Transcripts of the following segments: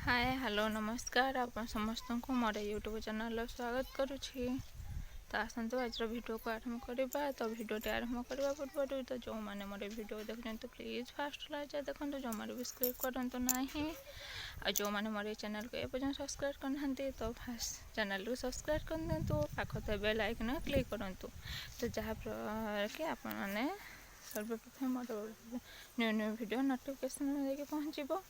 Hi hello नमस्कार आप समस्त को मोर यूट्यूब चैनल स्वागत करुँची। तो आसतु आज वीडियो को आरंभ करवा। तो वीडियोटी आरंभ करने पूर्व तो जो मैंने मोर वीडियो देखते तो प्लीज़ फास्ट लाइक देखो जमार भी स्क्रिप करूँ ना। आ जो मैंने मोर चैनल को एपर्तन सब्सक्राइब करना तो फास्ट चैनल को सब्सक्राइब कर दिंतु। पाख तो बेल आइकन क्लिक करूँ तो जहाँफल कि आपने सर्वप्रथम more new new video notification देखिए पहुँचब।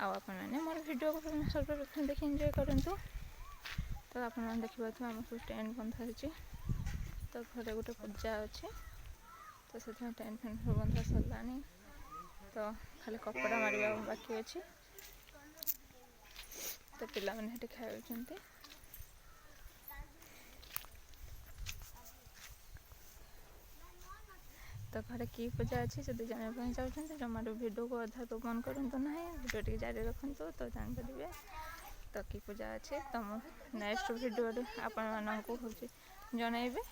आपने मोर वीडियो को सर्वप्रथम देखिए एंजॉय करूँ। तो आप देखिए आम सब टेंट बंधा हो। तो घरे गोटे पूजा अच्छे तो से टेंट फेंट सब बंधा सरला। तो खाली कपड़ा मारिया बाकी अच्छे। तो पिला मैंने खाई। तो घर की पूजा अच्छी जब जानवाई चाहते जमार वीडियो को अधा तो बंद करूँ ना वीडियो टी जारी रखु तो जानपारे तो कि पूजा अच्छे। तो नेक्स्ट वीडियो आपण मानू हूँ जनइबे।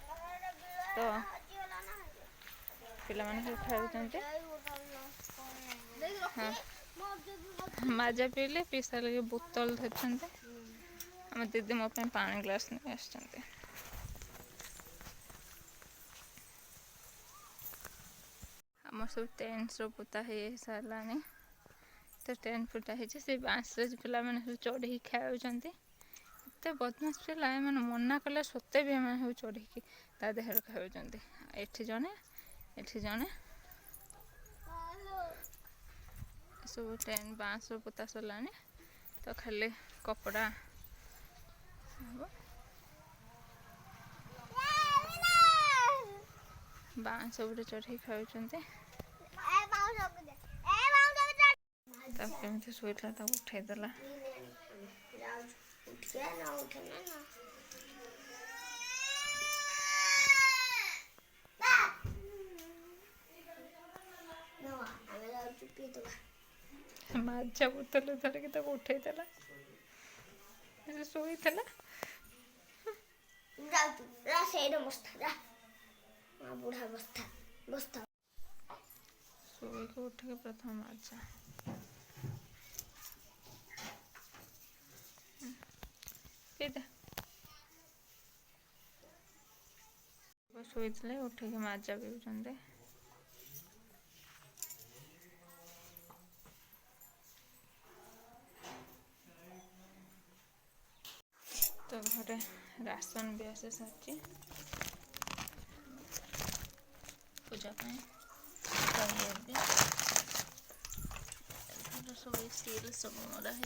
तो पिला मैंने खाते हाँ माजा पीले पीसा लगे बोतल धरते। आम दीदी मो पानी ग्लास नहीं आसते। आम सब टेंट पोता हो सारा। तो टेंट फुटा है बाँस पिला मैंने सब चढ़ी खाते। एत बदमाश पिला मैंने मना कले सत्ते भी सब चढ़ी ता देहर खाते। एठी जने एठी जने सब टेंट बाँस पोता सरला। तो खाली कपड़ा बाँस सब चढ़ी खाते। केमी शोला उठेदेला। माजा बोतल धरिकी उठेदेला शोई शोक उठे प्रथम माजा शोई उठे माजा पीछे। तो घरे राशन भी आसे सारी पूजा सब स्टील सब मरा है।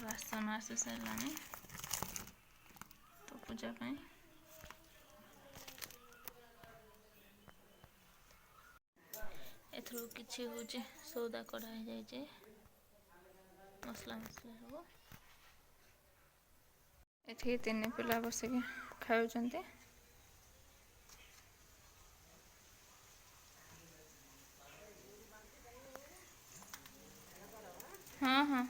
राशन आसी सारा तो पूजा एथर किसी हूँ सौदा कराई जाए मसला मसला सब ये तीन पिला बसिक खाते। हाँ हाँ